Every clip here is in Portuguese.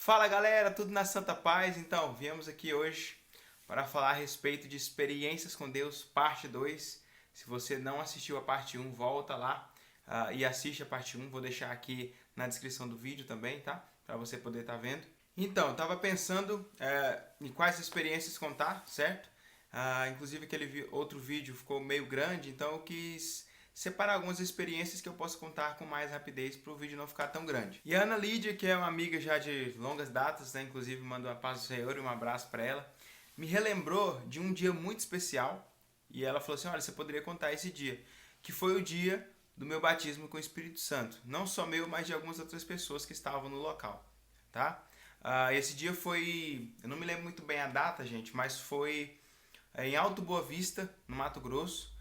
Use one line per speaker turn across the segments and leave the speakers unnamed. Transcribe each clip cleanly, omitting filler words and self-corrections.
Fala galera, tudo na Santa Paz? Então, viemos aqui hoje para falar a respeito de experiências com Deus, parte 2. Se você não assistiu a parte um, volta lá e assiste a parte um. Vou deixar aqui na descrição do vídeo também, tá? Para você poder estar vendo. Então, eu tava pensando em quais experiências contar, certo? Inclusive aquele outro vídeo ficou meio grande, então eu quis separar algumas experiências que eu posso contar com mais rapidez para o vídeo não ficar tão grande. E a Ana Lídia, que é uma amiga já de longas datas, né, inclusive mando uma paz do Senhor e um abraço para ela, me relembrou de um dia muito especial e ela falou assim, olha, você poderia contar esse dia, que foi o dia do meu batismo com o Espírito Santo. Não só meu, mas de algumas outras pessoas que estavam no local, tá? Esse dia foi, eu não me lembro muito bem a data, gente, mas foi em Alto Boa Vista, no Mato Grosso.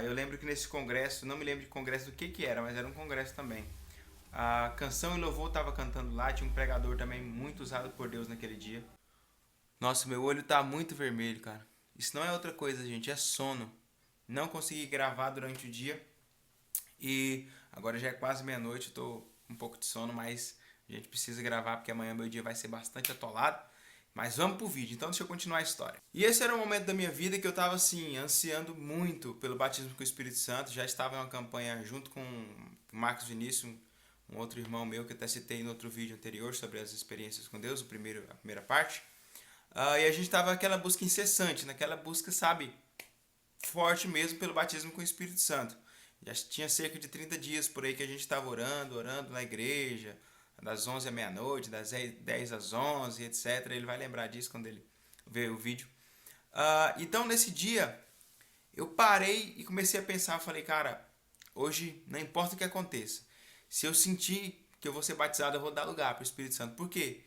Eu lembro que nesse congresso, não me lembro de congresso do que era, mas era um congresso também. A Canção e Louvor estava cantando lá, tinha um pregador também muito usado por Deus naquele dia. Nossa, meu olho tá muito vermelho, cara. Isso não é outra coisa, gente, é sono. Não consegui gravar durante o dia e agora já é quase meia-noite, eu tô com um pouco de sono, mas a gente precisa gravar porque amanhã meu dia vai ser bastante atolado. Mas vamos pro vídeo, então deixa eu continuar a história. E esse era um momento da minha vida que eu estava assim, ansiando muito pelo batismo com o Espírito Santo. Já estava em uma campanha junto com o Marcos Vinícius, um outro irmão meu que eu até citei no outro vídeo anterior sobre as experiências com Deus, a primeira parte. E a gente estava naquela busca incessante, naquela busca, sabe, forte mesmo pelo batismo com o Espírito Santo. Já tinha cerca de 30 dias por aí que a gente estava orando na igreja, das 11 à meia-noite, das 10 às 11, etc. Ele vai lembrar disso quando ele ver o vídeo. Então, nesse dia, eu parei e comecei a pensar. Falei, cara, hoje não importa o que aconteça. Se eu sentir que eu vou ser batizado, eu vou dar lugar para o Espírito Santo. Por quê?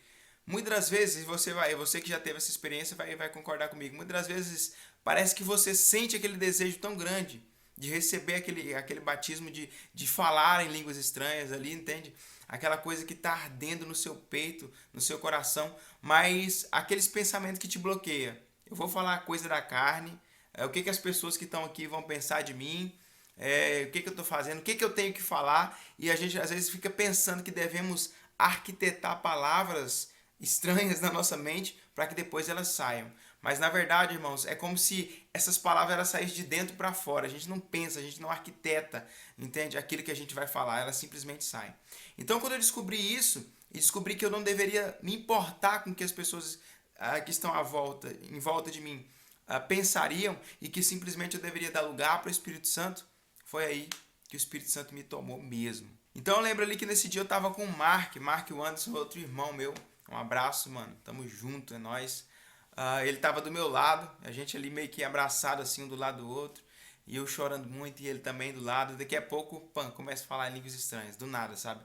Muitas das vezes, você que já teve essa experiência vai concordar comigo. Muitas das vezes parece que você sente aquele desejo tão grande de receber aquele batismo de falar em línguas estranhas ali, entende? Aquela coisa que está ardendo no seu peito, no seu coração, mas aqueles pensamentos que te bloqueiam. Eu vou falar coisa da carne, o que as pessoas que estão aqui vão pensar de mim, o que eu estou fazendo, o que eu tenho que falar, e a gente às vezes fica pensando que devemos arquitetar palavras estranhas na nossa mente para que depois elas saiam. Mas na verdade, irmãos, é como se essas palavras elas saíssem de dentro para fora. A gente não pensa, a gente não arquiteta, entende? Aquilo que a gente vai falar, elas simplesmente saem. Então, quando eu descobri isso, e descobri que eu não deveria me importar com o que as pessoas que estão em volta de mim pensariam e que simplesmente eu deveria dar lugar para o Espírito Santo, foi aí que o Espírito Santo me tomou mesmo. Então eu lembro ali que nesse dia eu tava com o Mark Anderson, outro irmão meu. Um abraço, mano. Tamo junto, é nóis. Ele tava do meu lado, a gente ali meio que abraçado assim, um do lado do outro. E eu chorando muito e ele também do lado. Daqui a pouco, pã, começa a falar em línguas estranhas, do nada, sabe?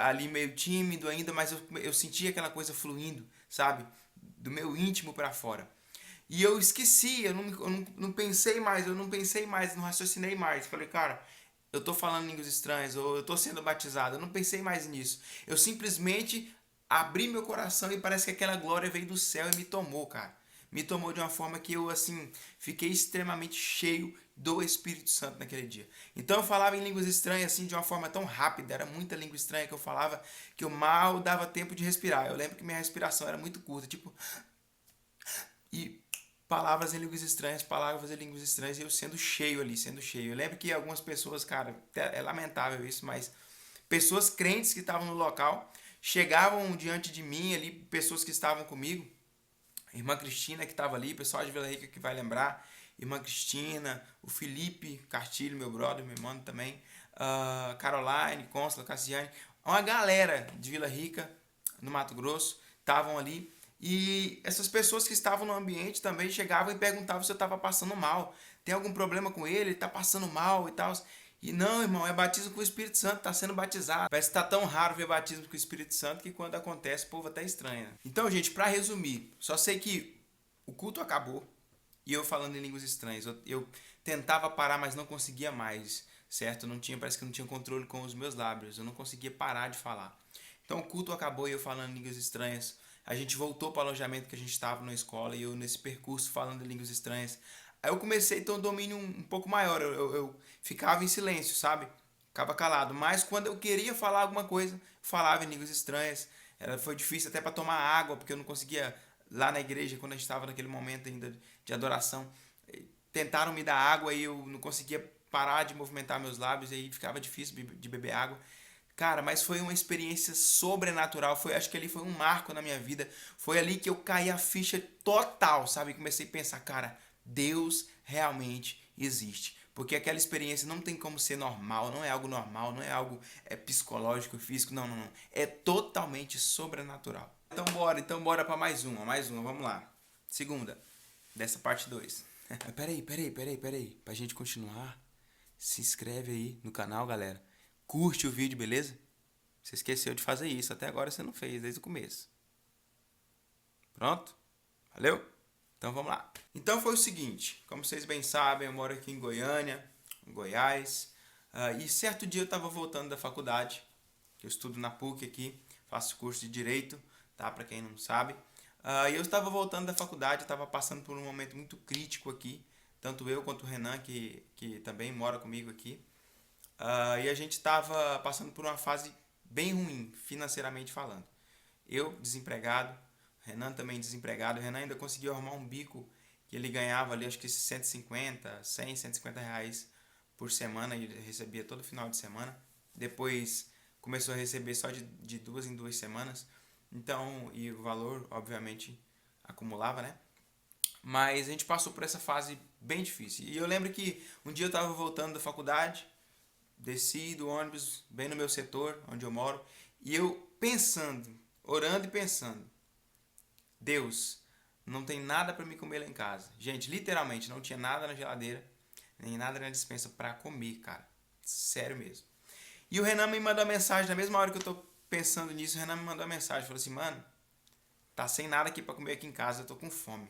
Ali meio tímido ainda, mas eu sentia aquela coisa fluindo, sabe? Do meu íntimo para fora. E eu esqueci, eu não pensei mais, não raciocinei mais. Falei, cara, eu tô falando línguas estranhas, ou eu tô sendo batizado, eu não pensei mais nisso. Eu simplesmente abri meu coração e parece que aquela glória veio do céu e me tomou, cara. Me tomou de uma forma que eu, assim, fiquei extremamente cheio do Espírito Santo naquele dia. Então eu falava em línguas estranhas, assim, de uma forma tão rápida, era muita língua estranha que eu falava, que eu mal dava tempo de respirar. Eu lembro que minha respiração era muito curta, tipo... E palavras em línguas estranhas, e eu sendo cheio ali, sendo cheio. Eu lembro que algumas pessoas, cara, é lamentável isso, mas pessoas crentes que estavam no local chegavam diante de mim ali, pessoas que estavam comigo, irmã Cristina que estava ali, pessoal de Vila Rica que vai lembrar, irmã Cristina, o Felipe Cartilho, meu brother, meu irmão também, Caroline, Constela, Cassiane, uma galera de Vila Rica, no Mato Grosso, estavam ali. E essas pessoas que estavam no ambiente também chegavam e perguntavam se eu estava passando mal. Tem algum problema com ele? Ele está passando mal e tal. E não, irmão, é batismo com o Espírito Santo, está sendo batizado. Parece que está tão raro ver batismo com o Espírito Santo que quando acontece o povo até estranha. Então, gente, para resumir, só sei que o culto acabou e eu falando em línguas estranhas. Eu tentava parar, mas não conseguia mais, certo? Não tinha, parece que não tinha controle com os meus lábios. Eu não conseguia parar de falar. Então o culto acabou e eu falando em línguas estranhas. A gente voltou para o alojamento que a gente estava na escola e eu nesse percurso falando em línguas estranhas. Aí eu comecei a ter um domínio um pouco maior. Eu ficava em silêncio, sabe? Ficava calado. Mas quando eu queria falar alguma coisa, falava em línguas estranhas. Foi difícil até para tomar água, porque eu não conseguia, lá na igreja, quando a gente estava naquele momento ainda de adoração, tentaram me dar água e eu não conseguia parar de movimentar meus lábios, e aí ficava difícil de beber água. Cara, mas foi uma experiência sobrenatural. Acho que ali foi um marco na minha vida. Foi ali que eu caí a ficha total, sabe? Comecei a pensar, cara, Deus realmente existe. Porque aquela experiência não tem como ser normal, não é algo normal, não é algo psicológico, físico, não, não, não. É totalmente sobrenatural. Então bora para mais uma, vamos lá. Segunda, dessa parte 2. Peraí. Pra gente continuar, se inscreve aí no canal, galera. Curte o vídeo, beleza? Você esqueceu de fazer isso, até agora você não fez, desde o começo. Pronto? Valeu? Então vamos lá. Então foi o seguinte, como vocês bem sabem, eu moro aqui em Goiânia, em Goiás, e certo dia eu estava voltando da faculdade, que eu estudo na PUC aqui, faço curso de Direito, tá? Para quem não sabe. E eu estava voltando da faculdade, estava passando por um momento muito crítico aqui, tanto eu quanto o Renan, que também mora comigo aqui. E a gente estava passando por uma fase bem ruim, financeiramente falando. Eu, desempregado, Renan também desempregado. O Renan ainda conseguiu arrumar um bico que ele ganhava ali, acho que 150, 100, 150 reais por semana, e ele recebia todo final de semana. Depois começou a receber só de 2 em 2 semanas. Então, e o valor, obviamente, acumulava, né? Mas a gente passou por essa fase bem difícil. E eu lembro que um dia eu estava voltando da faculdade, desci do ônibus bem no meu setor, onde eu moro, e eu pensando, orando e pensando, Deus, não tem nada para me comer lá em casa. Gente, literalmente, não tinha nada na geladeira, nem nada na despensa para comer, cara. Sério mesmo. E o Renan me mandou uma mensagem, na mesma hora que eu tô pensando nisso, o Renan me mandou uma mensagem, falou assim, mano, tá sem nada aqui para comer aqui em casa, eu tô com fome.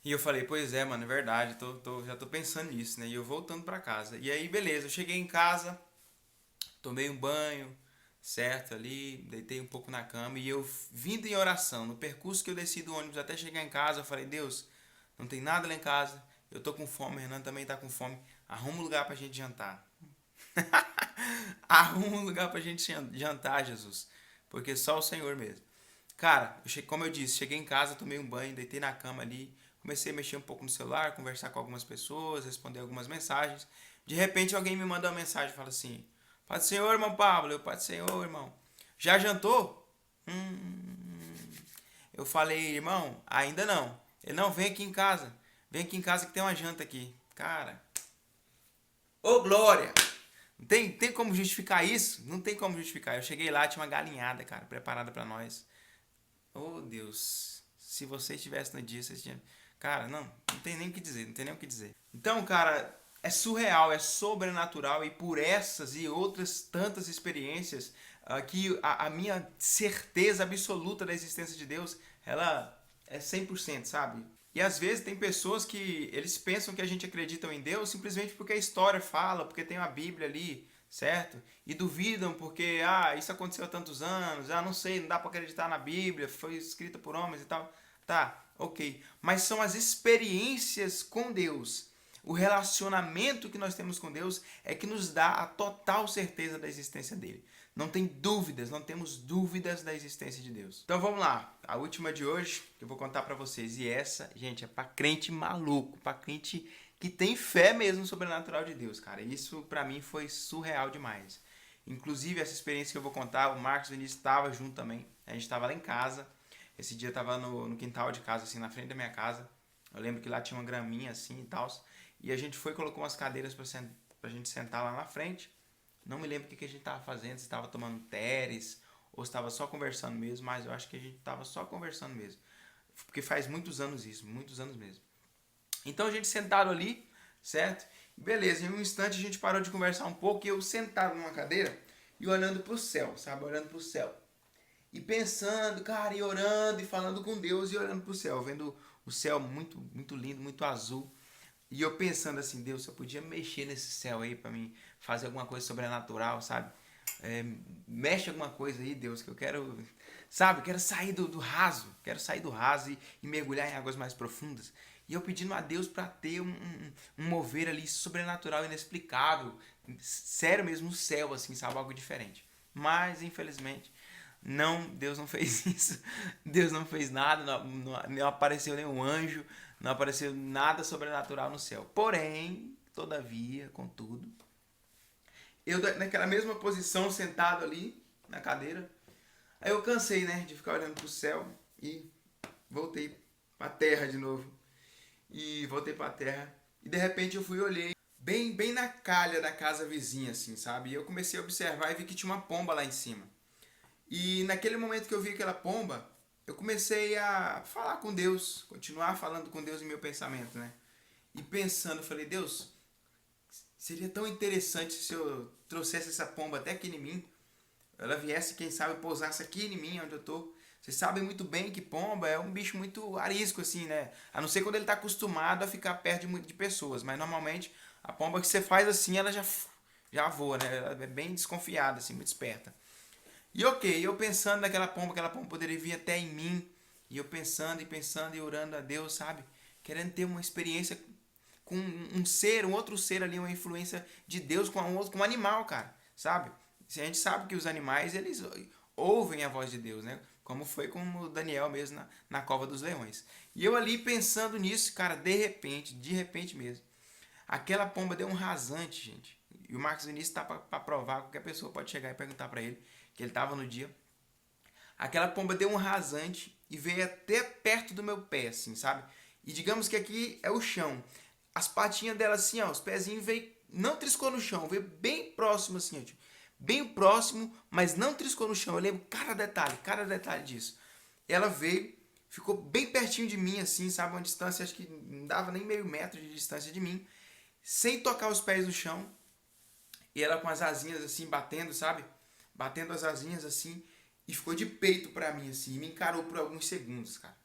E eu falei, pois é, mano, é verdade, já tô pensando nisso, né? E eu voltando para casa. E aí, beleza, eu cheguei em casa, tomei um banho, certo, ali, deitei um pouco na cama e eu vindo em oração, no percurso que eu desci do ônibus até chegar em casa, eu falei, Deus, não tem nada lá em casa, eu tô com fome, o Renan também tá com fome, arruma um lugar pra gente jantar. Arruma um lugar pra gente jantar, Jesus, porque só o Senhor mesmo. Cara, como eu disse, cheguei em casa, tomei um banho, deitei na cama ali, comecei a mexer um pouco no celular, conversar com algumas pessoas, responder algumas mensagens. De repente alguém me manda uma mensagem e fala assim, Pai do Senhor, irmão Pablo. Eu, Pai do Senhor, irmão. Já jantou? Eu falei, irmão, ainda não. Ele, não, vem aqui em casa. Vem aqui em casa que tem uma janta aqui. Cara, ô glória! Não tem como justificar isso? Não tem como justificar. Eu cheguei lá, tinha uma galinhada, cara, preparada pra nós. Oh, Deus. Se você estivesse no dia, você tinha... Cara, não tem nem o que dizer, não tem nem o que dizer. Então, cara, é surreal, é sobrenatural, e por essas e outras tantas experiências que a minha certeza absoluta da existência de Deus, ela é 100%, sabe? E às vezes tem pessoas que eles pensam que a gente acredita em Deus simplesmente porque a história fala, porque tem uma Bíblia ali, certo? E duvidam porque, isso aconteceu há tantos anos, não sei, não dá para acreditar na Bíblia, foi escrita por homens e tal. Tá, ok. Mas são as experiências com Deus, o relacionamento que nós temos com Deus é que nos dá a total certeza da existência dele. Não tem dúvidas, não temos dúvidas da existência de Deus. Então vamos lá, a última de hoje que eu vou contar pra vocês. E essa, gente, é pra crente maluco, pra crente que tem fé mesmo no sobrenatural de Deus, cara. Isso pra mim foi surreal demais. Inclusive essa experiência que eu vou contar, o Marcos Vinícius estava junto também. A gente estava lá em casa. Esse dia eu tava no quintal de casa, assim, na frente da minha casa. Eu lembro que lá tinha uma graminha assim e tal. E a gente foi e colocou umas cadeiras pra gente sentar lá na frente. Não me lembro o que a gente tava fazendo, se estava tomando teres ou se estava só conversando mesmo, mas eu acho que a gente tava só conversando mesmo. Porque faz muitos anos isso, muitos anos mesmo. Então a gente sentado ali, certo? Beleza, em um instante a gente parou de conversar um pouco e eu sentado numa cadeira e olhando pro céu, sabe? Olhando pro céu. E pensando, cara, e orando e falando com Deus e olhando pro céu, vendo o céu muito, muito lindo, muito azul. E eu pensando assim, Deus, eu podia mexer nesse céu aí pra mim fazer alguma coisa sobrenatural, sabe? Mexe alguma coisa aí, Deus, que eu quero, sabe? Quero sair do raso, quero sair do raso e mergulhar em águas mais profundas. E eu pedindo a Deus pra ter um mover ali sobrenatural, inexplicável, sério mesmo, no céu, assim, sabe? Algo diferente. Mas, infelizmente, Não, Deus não fez isso. Deus não fez nada, não apareceu nenhum anjo, não apareceu nada sobrenatural no céu. Porém, todavia, contudo, eu naquela mesma posição, sentado ali na cadeira, aí eu cansei, né, de ficar olhando pro céu e voltei pra terra de novo. E voltei pra terra. E de repente eu fui e olhei bem na calha da casa vizinha, assim, sabe? E eu comecei a observar e vi que tinha uma pomba lá em cima. E naquele momento que eu vi aquela pomba, eu comecei a falar com Deus, continuar falando com Deus em meu pensamento, né? E pensando, eu falei, Deus, seria tão interessante se eu trouxesse essa pomba até aqui em mim, ela viesse, quem sabe, pousasse aqui em mim, onde eu tô. Vocês sabem muito bem que pomba é um bicho muito arisco, assim, né? A não ser quando ele tá acostumado a ficar perto de pessoas, mas normalmente a pomba que você faz assim, ela já voa, né? Ela é bem desconfiada, assim, muito esperta. E ok, eu pensando naquela pomba, aquela pomba poderia vir até em mim. E eu pensando e pensando e orando a Deus, sabe? Querendo ter uma experiência com um ser, um outro ser ali, uma influência de Deus com um animal, cara, sabe? A gente sabe que os animais, eles ouvem a voz de Deus, né? Como foi com o Daniel mesmo na cova dos leões. E eu ali pensando nisso, cara, de repente mesmo, aquela pomba deu um rasante, gente. E o Marcos Vinícius tá para provar, qualquer pessoa pode chegar e perguntar para ele, que ele tava no dia. Aquela pomba deu um rasante e veio até perto do meu pé, assim, sabe? E digamos que aqui é o chão. As patinhas dela assim, ó, os pezinhos veio, não triscou no chão, veio bem próximo assim, ó, tipo, bem próximo, mas não triscou no chão. Eu lembro cada detalhe disso. Ela veio, ficou bem pertinho de mim, assim, sabe? Uma distância, acho que não dava nem meio metro de distância de mim, sem tocar os pés no chão. E ela com as asinhas assim, batendo, sabe? Batendo as asinhas assim, e ficou de peito pra mim, assim, e me encarou por alguns segundos, cara.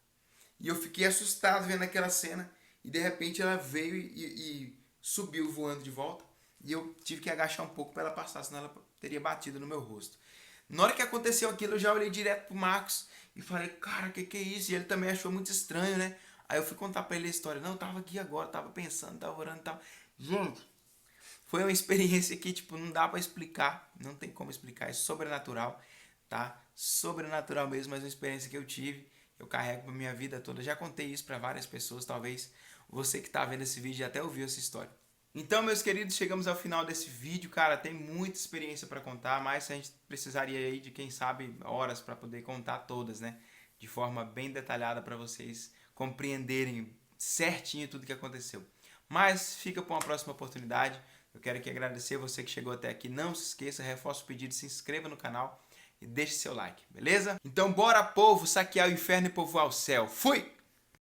E eu fiquei assustado vendo aquela cena, e de repente ela veio e subiu voando de volta, e eu tive que agachar um pouco para ela passar, senão ela teria batido no meu rosto. Na hora que aconteceu aquilo, eu já olhei direto pro Marcos e falei, cara, que é isso? E ele também achou muito estranho, né? Aí eu fui contar pra ele a história. Não, eu tava aqui agora, tava pensando, tava orando, tava... Gente, foi uma experiência que, tipo, não dá pra explicar, não tem como explicar, é sobrenatural, tá? Sobrenatural mesmo, mas uma experiência que eu tive, eu carrego pra minha vida toda. Já contei isso pra várias pessoas, talvez você que tá vendo esse vídeo já até ouviu essa história. Então, meus queridos, chegamos ao final desse vídeo, cara, tem muita experiência para contar, mas a gente precisaria aí de, quem sabe, horas para poder contar todas, né? De forma bem detalhada para vocês compreenderem certinho tudo que aconteceu. Mas fica para uma próxima oportunidade. Eu quero aqui agradecer você que chegou até aqui. Não se esqueça, reforça o pedido, se inscreva no canal e deixe seu like, beleza? Então bora, povo, saquear o inferno e povoar o céu. Fui!